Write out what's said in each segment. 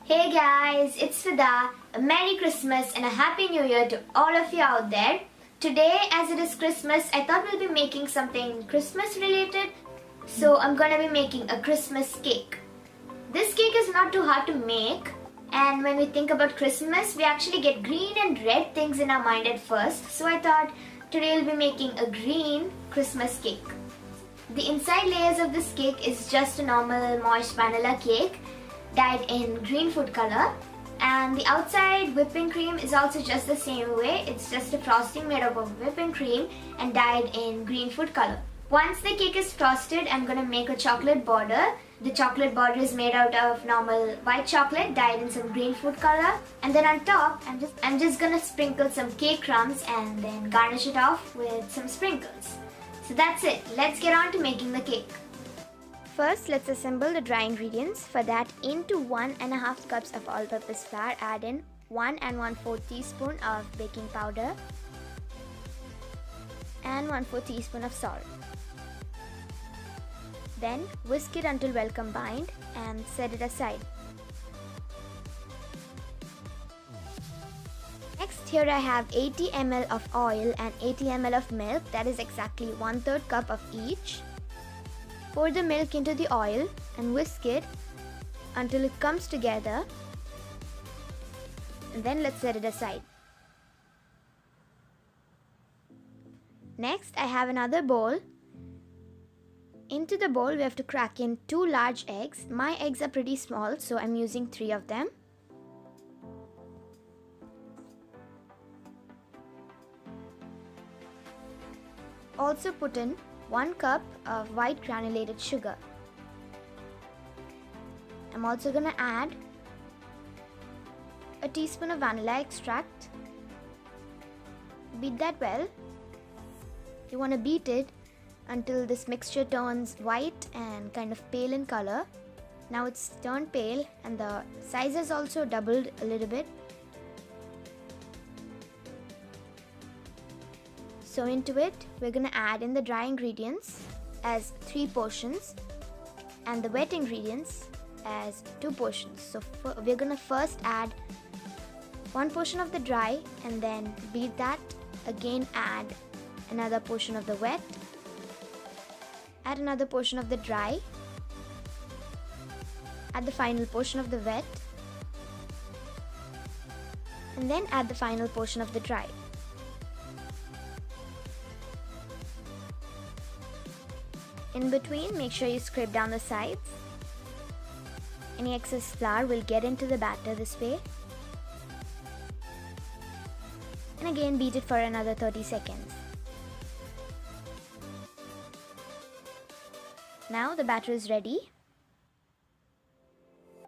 Hey guys, it's Fida. A Merry Christmas and a Happy New Year to all of you out there. Today, as it is Christmas, I thought we'll be making something Christmas related. So I'm gonna be making a Christmas cake. This cake is not too hard to make, and when we think about Christmas, we actually get green and red things in our mind at first. So I thought today we'll be making a green Christmas cake. The inside layers of this cake is just a normal moist vanilla cake dyed in green food color, and the outside whipping cream is also just the same way. It's just a frosting made up of whipping cream and dyed in green food color. Once the cake is frosted, I'm gonna make a chocolate border. The chocolate border is made out of normal white chocolate dyed in some green food color, and then on top I'm just gonna sprinkle some cake crumbs and then garnish it off with some sprinkles. So that's it. Let's get on to making the cake. First, let's assemble the dry ingredients. For that, into 1.5 cups of all-purpose flour, add in 1 1/4 teaspoon of baking powder and 1/4 teaspoon of salt. Then whisk it until well combined and set it aside. Next, here I have 80 ml of oil and 80 ml of milk. That is exactly 1/3 cup of each. Pour the milk into the oil and whisk it until it comes together, and then let's set it aside. Next, I have another bowl. Into the bowl we have to crack in 2 large eggs. My eggs are pretty small, so I'm using 3 of them. Also put in 1 cup of white granulated sugar. I'm also gonna add a teaspoon of vanilla extract. Beat that well. You wanna beat it until this mixture turns white and kind of pale in color. Now it's turned pale and the size has also doubled a little bit. So into it, we're gonna add in the dry ingredients as 3 portions and the wet ingredients as 2 portions. So we're gonna first add 1 portion of the dry and then beat that. Again add another portion of the wet. Add another portion of the dry. Add the final portion of the wet. And then add the final portion of the dry. In between, make sure you scrape down the sides. Any excess flour will get into the batter this way. And again beat it for another 30 seconds. Now the batter is ready.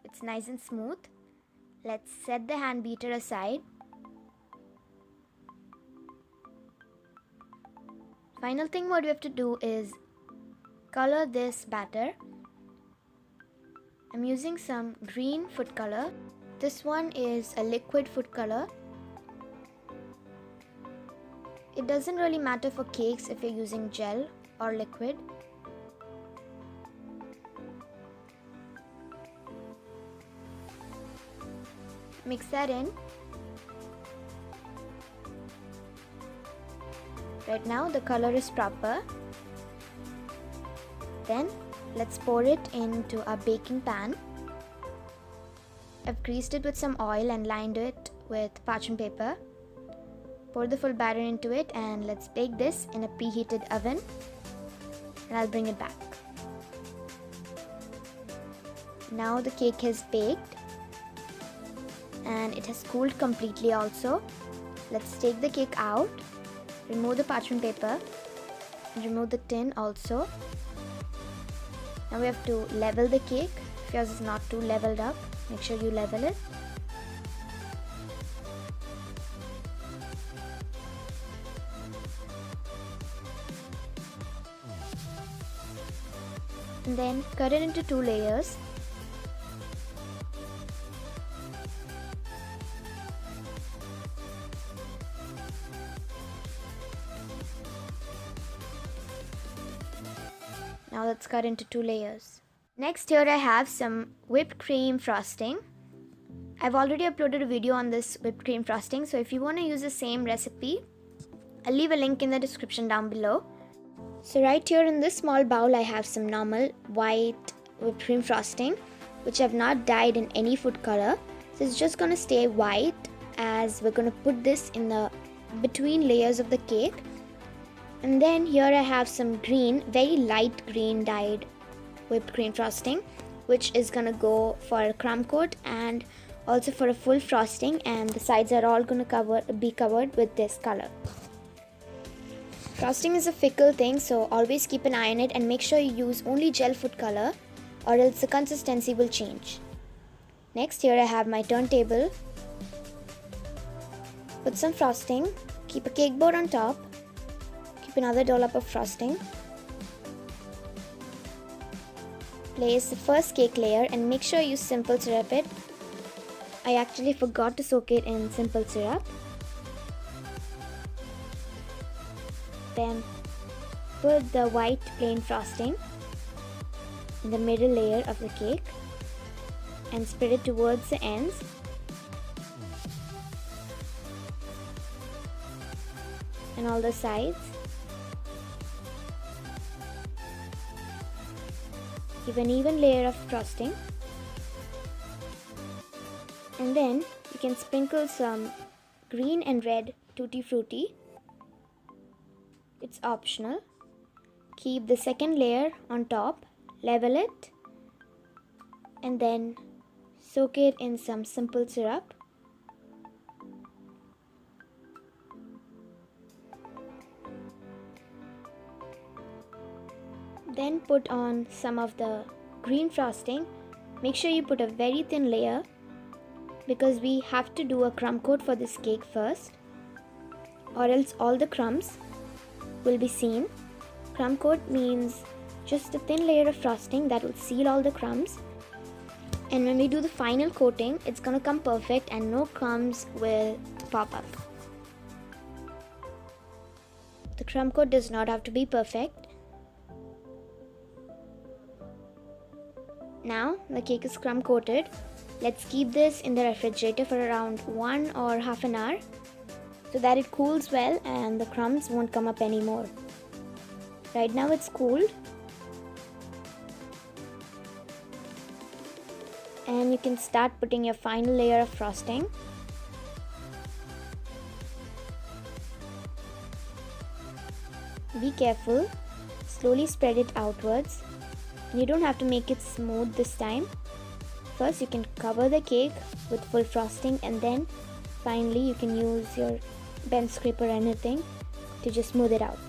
It's nice and smooth. Let's set the hand beater aside. Final thing what we have to do is color this batter. I'm using some green food color. This one is a liquid food color. It doesn't really matter for cakes if you're using gel or liquid. Mix that in. Right now the color is proper. Then let's pour it into a baking pan. I've greased it with some oil and lined it with parchment paper. Pour the full batter into it and let's bake this in a preheated oven, and I'll bring it back. Now the cake has baked and it has cooled completely also. Let's take the cake out, remove the parchment paper and remove the tin also. Now we have to level the cake. If yours is not too leveled up, make sure you level it. And then cut it into 2 layers. Now let's cut into 2 layers. Next, here I have some whipped cream frosting. I've already uploaded a video on this whipped cream frosting, so if you want to use the same recipe, I'll leave a link in the description down below. So right here in this small bowl, I have some normal white whipped cream frosting, which I've not dyed in any food color. So it's just going to stay white, as we're going to put this in the between layers of the cake. And then here I have some green, very light green dyed whipped cream frosting, which is going to go for a crumb coat and also for a full frosting, and the sides are all going to be covered with this color. Frosting is a fickle thing, so always keep an eye on it and make sure you use only gel food color, or else the consistency will change. Next, here I have my turntable. Put some frosting, keep a cake board on top, keep another dollop of frosting. Place the first cake layer and make sure you use simple syrup it. I actually forgot to soak it in simple syrup. Then put the white plain frosting in the middle layer of the cake and spread it towards the ends. And all the sides. Give an even layer of frosting. And then you can sprinkle some green and red tutti frutti. It's optional. Keep the second layer on top, level it, and then soak it in some simple syrup. Then put on some of the green frosting. Make sure you put a very thin layer, because we have to do a crumb coat for this cake first, or else all the crumbs will be seen. Crumb coat means just a thin layer of frosting that will seal all the crumbs, and when we do the final coating, it's gonna come perfect and no crumbs will pop up. The crumb coat does not have to be perfect. Now the cake is crumb coated. Let's keep this in the refrigerator for around 1 or half an hour so that it cools well and the crumbs won't come up anymore. Right now it's cooled, and you can start putting your final layer of frosting. Be careful, slowly spread it outwards. You don't have to make it smooth this time. First you can cover the cake with full frosting, and then finally you can use your bench scraper or anything to just smooth it out.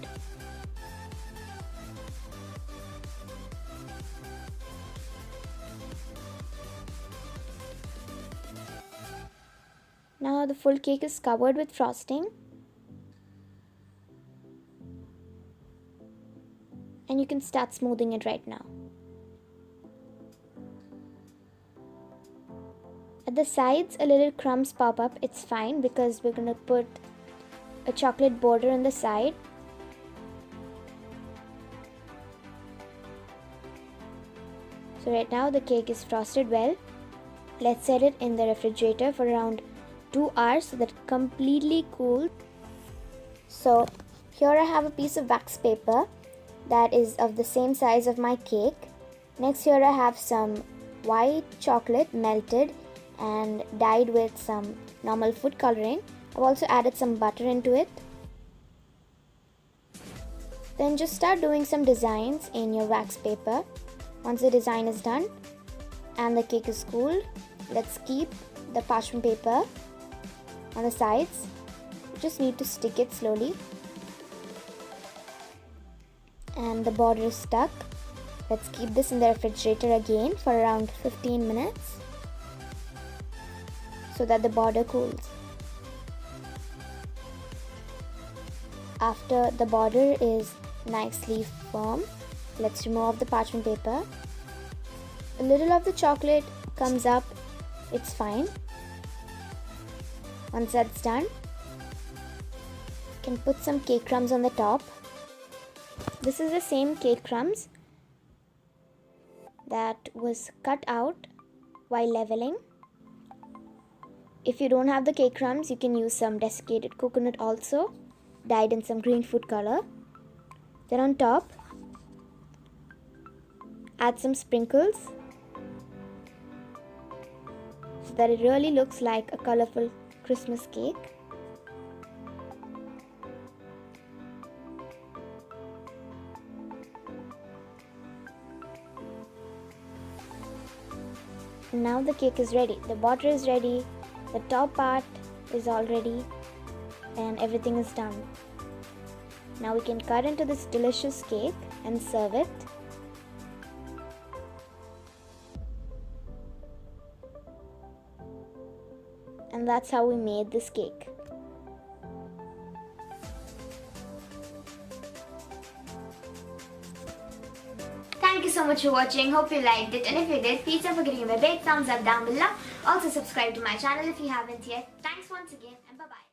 Now the full cake is covered with frosting, and you can start smoothing it right now. At the sides, a little crumbs pop up. It's fine because we're gonna put a chocolate border on the side. So right now the cake is frosted well. Let's set it in the refrigerator for around 2 hours so that it completely cools. So here I have a piece of wax paper that is of the same size of my cake. Next, here I have some white chocolate melted and dyed with some normal food coloring. I've also added some butter into it. Then just start doing some designs in your wax paper. Once the design is done and the cake is cooled, let's keep the parchment paper on the sides. You just need to stick it slowly, and the border is stuck. Let's keep this in the refrigerator again for around 15 minutes so that the border cools. After the border is nicely firm, let's remove the parchment paper. A little of the chocolate comes up, it's fine. Once that's done, you can put some cake crumbs on the top. This is the same cake crumbs that was cut out while leveling. If you don't have the cake crumbs, you can use some desiccated coconut also, dyed in some green food color. Then on top, add some sprinkles so that it really looks like a colorful Christmas cake. And now the cake is ready. The border is ready, the top part is all ready, and everything is done. Now we can cut into this delicious cake and serve it. And that's how we made this cake. Thank you so much for watching. Hope you liked it, and if you did, please don't forget to give me a big thumbs up down below. Also subscribe to my channel if you haven't yet. Thanks once again, and bye bye.